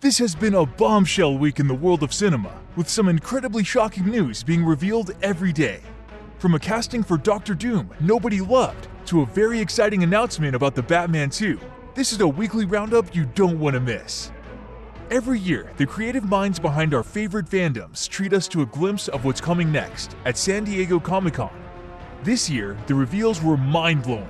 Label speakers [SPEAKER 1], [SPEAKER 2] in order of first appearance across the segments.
[SPEAKER 1] This has been a bombshell week in the world of cinema, with some incredibly shocking news being revealed every day. From a casting for Dr. Doom nobody loved, to a very exciting announcement about the Batman 2, this is a weekly roundup you don't want to miss. Every year, the creative minds behind our favorite fandoms treat us to a glimpse of what's coming next at San Diego Comic-Con. This year, the reveals were mind-blowing.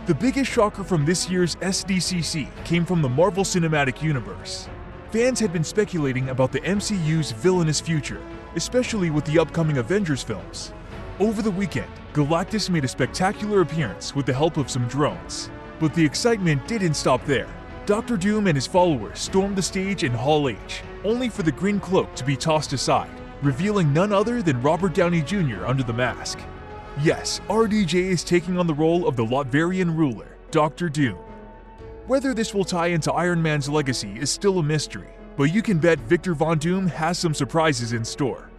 [SPEAKER 1] The biggest shocker from this year's SDCC came from the Marvel Cinematic Universe. Fans had been speculating about the MCU's villainous future, especially with the upcoming Avengers films. Over the weekend, Galactus made a spectacular appearance with the help of some drones. But the excitement didn't stop there. Dr. Doom and his followers stormed the stage in Hall H, only for the green cloak to be tossed aside, revealing none other than Robert Downey Jr. under the mask. Yes, RDJ is taking on the role of the Latverian ruler, Dr. Doom. Whether this will tie into Iron Man's legacy is still a mystery, but you can bet Victor Von Doom has some surprises in store.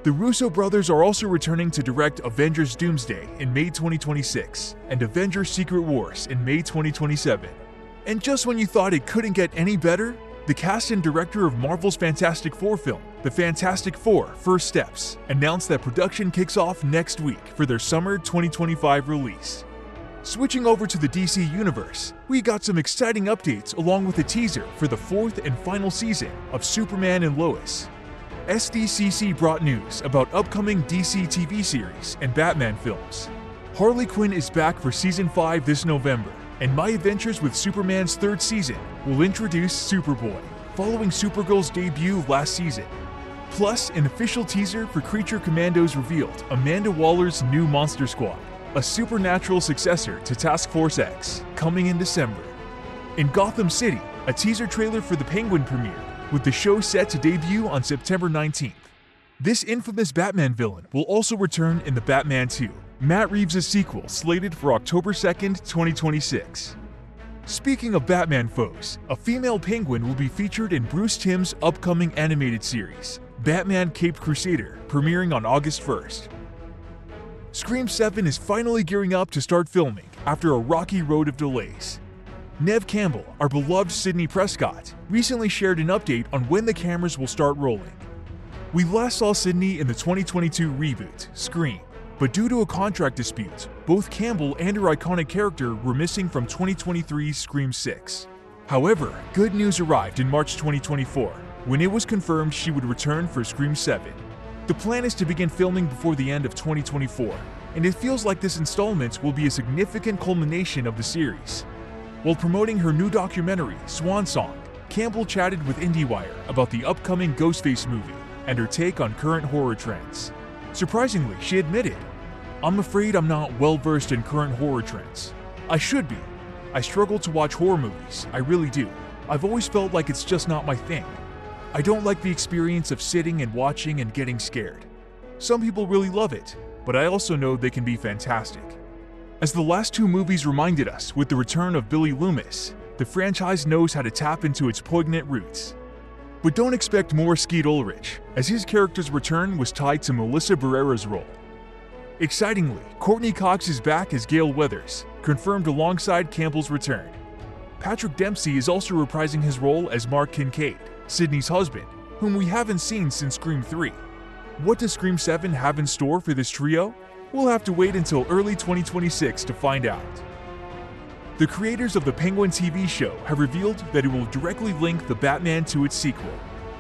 [SPEAKER 1] The Russo brothers are also returning to direct Avengers Doomsday in May 2026 and Avengers Secret Wars in May 2027. And just when you thought it couldn't get any better, the cast and director of Marvel's Fantastic Four film, The Fantastic Four: First Steps, announced that production kicks off next week for their summer 2025 release. Switching over to the DC Universe, we got some exciting updates along with a teaser for the fourth and final season of Superman and Lois. SDCC brought news about upcoming DC TV series and Batman films. Harley Quinn is back for Season 5 this November, and My Adventures with Superman's third season will introduce Superboy, following Supergirl's debut last season. Plus, an official teaser for Creature Commandos revealed Amanda Waller's new Monster Squad, a supernatural successor to Task Force X, coming in December. In Gotham City, a teaser trailer for The Penguin premiered, with the show set to debut on September 19th. This infamous Batman villain will also return in The Batman 2, Matt Reeves' sequel slated for October 2nd, 2026. Speaking of Batman foes, a female penguin will be featured in Bruce Timm's upcoming animated series, Batman Caped Crusader, premiering on August 1st. Scream 7 is finally gearing up to start filming after a rocky road of delays. Neve Campbell, our beloved Sidney Prescott, recently shared an update on when the cameras will start rolling. We last saw Sidney in the 2022 reboot, Scream, but due to a contract dispute, both Campbell and her iconic character were missing from 2023's Scream 6. However, good news arrived in March 2024, when it was confirmed she would return for Scream 7. The plan is to begin filming before the end of 2024, and it feels like this installment will be a significant culmination of the series. While promoting her new documentary, Swan Song, Campbell chatted with IndieWire about the upcoming Ghostface movie and her take on current horror trends. Surprisingly, she admitted, "I'm afraid I'm not well-versed in current horror trends. I should be. I struggle to watch horror movies, I really do. I've always felt like it's just not my thing. I don't like the experience of sitting and watching and getting scared. Some people really love it, but I also know they can be fantastic." As the last two movies reminded us with the return of Billy Loomis, the franchise knows how to tap into its poignant roots. But don't expect more Skeet Ulrich, as his character's return was tied to Melissa Barrera's role. Excitingly, Courtney Cox is back as Gale Weathers, confirmed alongside Campbell's return. Patrick Dempsey is also reprising his role as Mark Kincaid, Sidney's husband, whom we haven't seen since Scream 3. What does Scream 7 have in store for this trio? We'll have to wait until early 2026 to find out. The creators of the Penguin TV show have revealed that it will directly link the Batman to its sequel.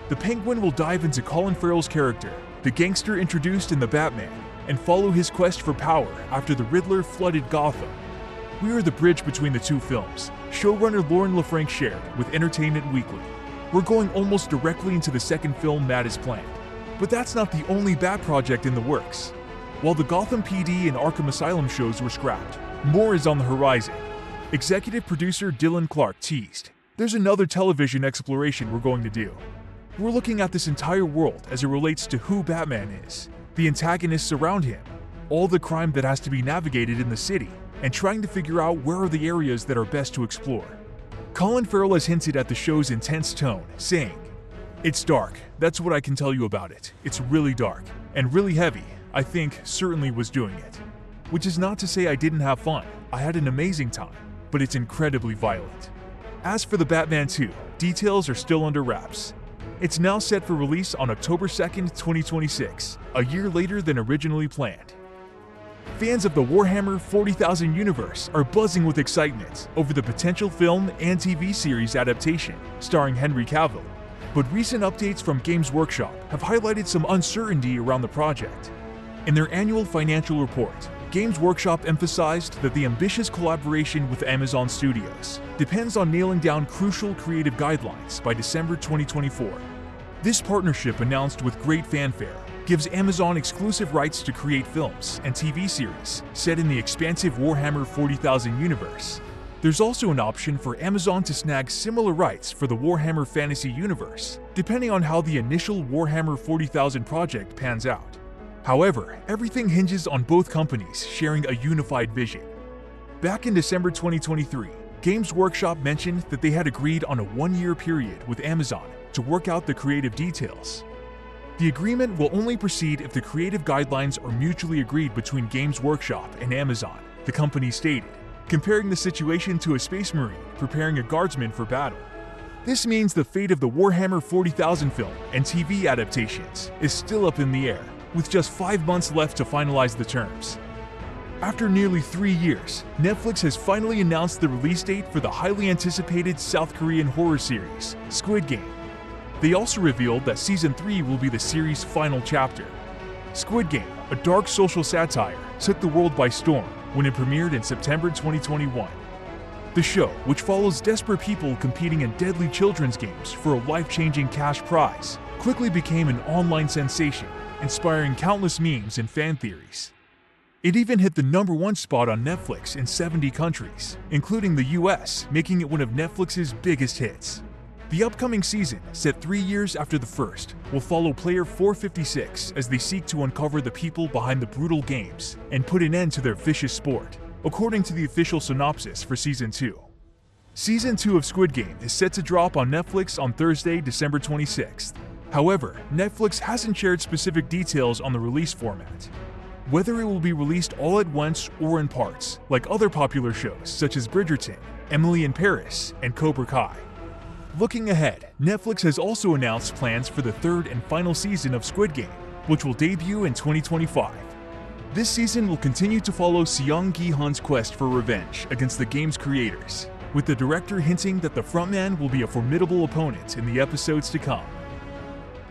[SPEAKER 1] The Penguin will dive into Colin Farrell's character, the gangster introduced in The Batman, and follow his quest for power after the Riddler flooded Gotham. We are the bridge between the two films, showrunner Lauren LaFranc shared with Entertainment Weekly. We're going almost directly into the second film Matt has planned. But that's not the only Bat project in the works. While the Gotham PD and Arkham Asylum shows were scrapped, more is on the horizon. Executive producer Dylan Clark teased, "There's another television exploration we're going to do. We're looking at this entire world as it relates to who Batman is, the antagonists around him, all the crime that has to be navigated in the city, and trying to figure out where are the areas that are best to explore." Colin Farrell has hinted at the show's intense tone, saying, "It's dark, that's what I can tell you about it. It's really dark, and really heavy. I think certainly was doing it. Which is not to say I didn't have fun. I had an amazing time, but it's incredibly violent." As for the Batman 2, details are still under wraps. It's now set for release on October 2nd, 2026, a year later than originally planned. Fans of the Warhammer 40,000 universe are buzzing with excitement over the potential film and TV series adaptation starring Henry Cavill, but recent updates from Games Workshop have highlighted some uncertainty around the project. In their annual financial report, Games Workshop emphasized that the ambitious collaboration with Amazon Studios depends on nailing down crucial creative guidelines by December 2024. This partnership, announced with great fanfare, gives Amazon exclusive rights to create films and TV series set in the expansive Warhammer 40,000 universe. There's also an option for Amazon to snag similar rights for the Warhammer Fantasy universe, depending on how the initial Warhammer 40,000 project pans out. However, everything hinges on both companies sharing a unified vision. Back in December 2023, Games Workshop mentioned that they had agreed on a one-year period with Amazon to work out the creative details. The agreement will only proceed if the creative guidelines are mutually agreed between Games Workshop and Amazon, the company stated, comparing the situation to a space marine preparing a guardsman for battle. This means the fate of the Warhammer 40,000 film and TV adaptations is still up in the air, with just 5 months left to finalize the terms. After nearly 3 years, Netflix has finally announced the release date for the highly anticipated South Korean horror series, Squid Game. They also revealed that Season 3 will be the series' final chapter. Squid Game, a dark social satire, took the world by storm when it premiered in September 2021. The show, which follows desperate people competing in deadly children's games for a life-changing cash prize, quickly became an online sensation, inspiring countless memes and fan theories. It even hit the #1 spot on Netflix in 70 countries, including the US, making it one of Netflix's biggest hits. The upcoming season, set 3 years after the first, will follow player 456 as they seek to uncover the people behind the brutal games and put an end to their vicious sport, according to the official synopsis for Season 2. Season 2 of Squid Game is set to drop on Netflix on Thursday, December 26th. However, Netflix hasn't shared specific details on the release format. Whether it will be released all at once or in parts, like other popular shows such as Bridgerton, Emily in Paris, and Cobra Kai. Looking ahead, Netflix has also announced plans for the third and final season of Squid Game, which will debut in 2025. This season will continue to follow Seong Gi-hun's quest for revenge against the game's creators, with the director hinting that the frontman will be a formidable opponent in the episodes to come.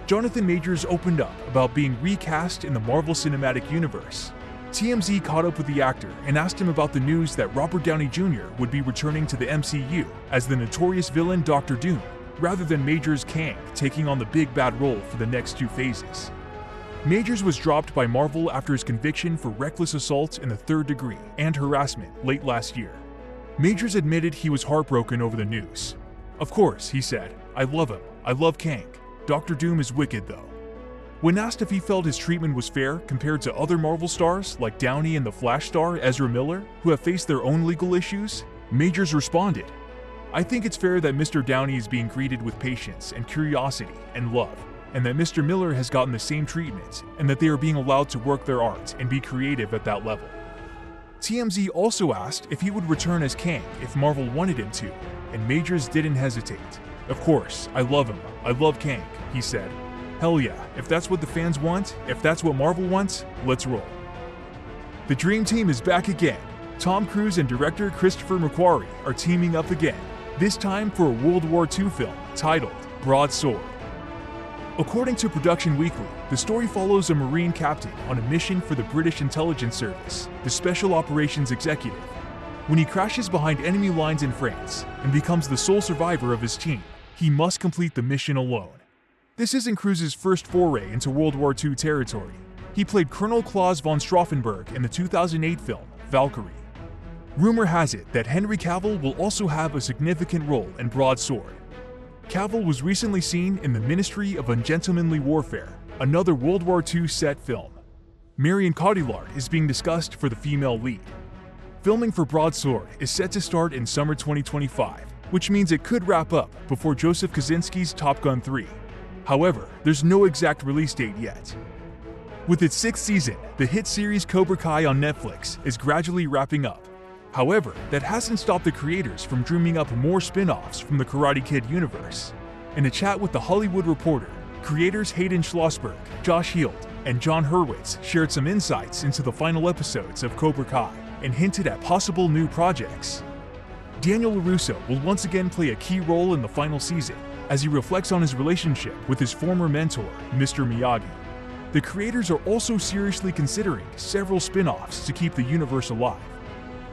[SPEAKER 1] Jonathan Majors opened up about being recast in the Marvel Cinematic Universe. TMZ caught up with the actor and asked him about the news that Robert Downey Jr. would be returning to the MCU as the notorious villain Dr. Doom, rather than Majors' Kang taking on the big bad role for the next 2 phases. Majors was dropped by Marvel after his conviction for reckless assault in the 3rd degree and harassment late last year. Majors admitted he was heartbroken over the news. "Of course," he said, "I love him. I love Kang. Dr. Doom is wicked though." When asked if he felt his treatment was fair compared to other Marvel stars like Downey and the Flash star Ezra Miller, who have faced their own legal issues, Majors responded, "I think it's fair that Mr. Downey is being greeted with patience and curiosity and love, and that Mr. Miller has gotten the same treatment, and that they are being allowed to work their art and be creative at that level." TMZ also asked if he would return as Kang if Marvel wanted him to, and Majors didn't hesitate. "Of course, I love him. I love Kang," he said. "Hell yeah, if that's what the fans want, if that's what Marvel wants, let's roll." The Dream Team is back again. Tom Cruise and director Christopher McQuarrie are teaming up again, this time for a World War II film titled Broadsword. According to Production Weekly, the story follows a Marine captain on a mission for the British intelligence service, the Special Operations Executive. When he crashes behind enemy lines in France and becomes the sole survivor of his team, he must complete the mission alone. This isn't Cruise's first foray into World War II territory. He played Colonel Klaus von Stauffenberg in the 2008 film, Valkyrie. Rumor has it that Henry Cavill will also have a significant role in Broadsword. Cavill was recently seen in The Ministry of Ungentlemanly Warfare, another World War II set film. Marion Cotillard is being discussed for the female lead. Filming for Broadsword is set to start in summer 2025, which means it could wrap up before Joseph Kosinski's Top Gun 3. However, there's no exact release date yet. With its 6th season, the hit series Cobra Kai on Netflix is gradually wrapping up. However, that hasn't stopped the creators from dreaming up more spin-offs from the Karate Kid universe. In a chat with The Hollywood Reporter, creators Hayden Schlossberg, Josh Heald, and John Hurwitz shared some insights into the final episodes of Cobra Kai and hinted at possible new projects. Daniel LaRusso will once again play a key role in the final season as he reflects on his relationship with his former mentor, Mr. Miyagi. The creators are also seriously considering several spin-offs to keep the universe alive.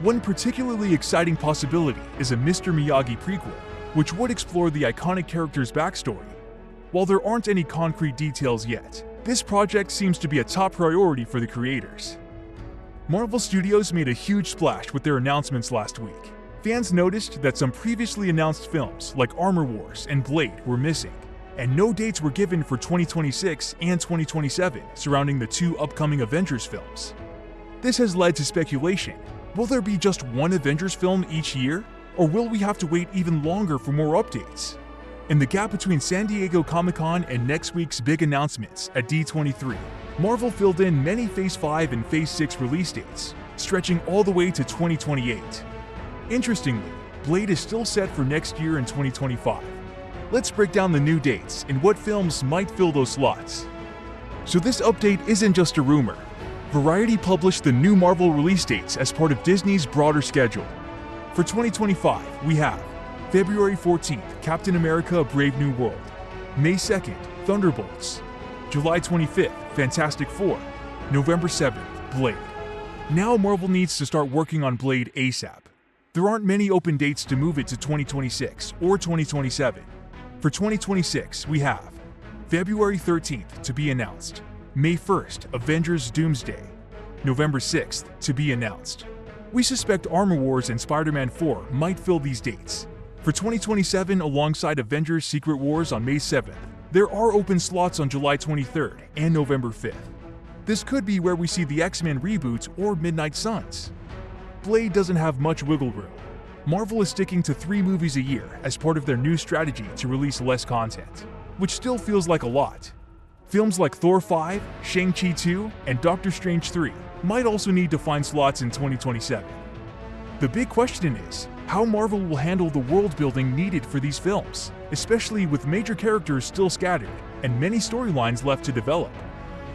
[SPEAKER 1] One particularly exciting possibility is a Mr. Miyagi prequel, which would explore the iconic character's backstory. While there aren't any concrete details yet, this project seems to be a top priority for the creators. Marvel Studios made a huge splash with their announcements last week. Fans noticed that some previously announced films like Armor Wars and Blade were missing, and no dates were given for 2026 and 2027 surrounding the two upcoming Avengers films. This has led to speculation. Will there be just one Avengers film each year, or will we have to wait even longer for more updates? In the gap between San Diego Comic-Con and next week's big announcements at D23, Marvel filled in many Phase 5 and Phase 6 release dates, stretching all the way to 2028. Interestingly, Blade is still set for next year in 2025. Let's break down the new dates and what films might fill those slots. So this update isn't just a rumor. Variety published the new Marvel release dates as part of Disney's broader schedule. For 2025, we have February 14th, Captain America: Brave New World, May 2nd, Thunderbolts, July 25th, Fantastic Four, November 7th, Blade. Now Marvel needs to start working on Blade ASAP. There aren't many open dates to move it to 2026 or 2027. For 2026, we have February 13th to be announced, May 1st, Avengers Doomsday, November 6th to be announced. We suspect Armor Wars and Spider-Man 4 might fill these dates. For 2027, alongside Avengers Secret Wars on May 7th, there are open slots on July 23rd and November 5th. This could be where we see the X-Men reboot or Midnight Suns. Blade doesn't have much wiggle room. Marvel is sticking to 3 movies a year as part of their new strategy to release less content, which still feels like a lot. Films like Thor 5, Shang-Chi 2, and Doctor Strange 3 might also need to find slots in 2027. The big question is how Marvel will handle the world building needed for these films, especially with major characters still scattered and many storylines left to develop.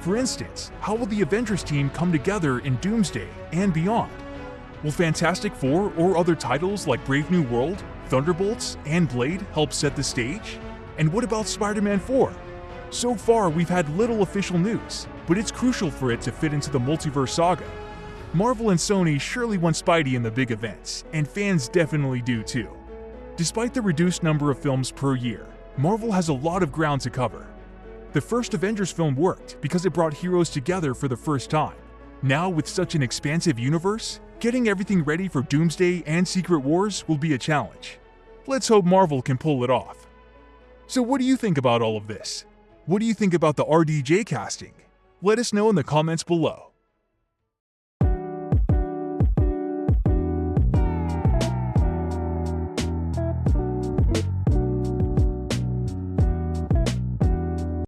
[SPEAKER 1] For instance, how will the Avengers team come together in Doomsday and beyond? Will Fantastic Four or other titles like Brave New World, Thunderbolts, and Blade help set the stage? And what about Spider-Man 4? So far, we've had little official news, but it's crucial for it to fit into the multiverse saga. Marvel and Sony surely want Spidey in the big events, and fans definitely do too. Despite the reduced number of films per year, Marvel has a lot of ground to cover. The first Avengers film worked because it brought heroes together for the first time. Now, with such an expansive universe, getting everything ready for Doomsday and Secret Wars will be a challenge. Let's hope Marvel can pull it off. So what do you think about all of this? What do you think about the RDJ casting? Let us know in the comments below.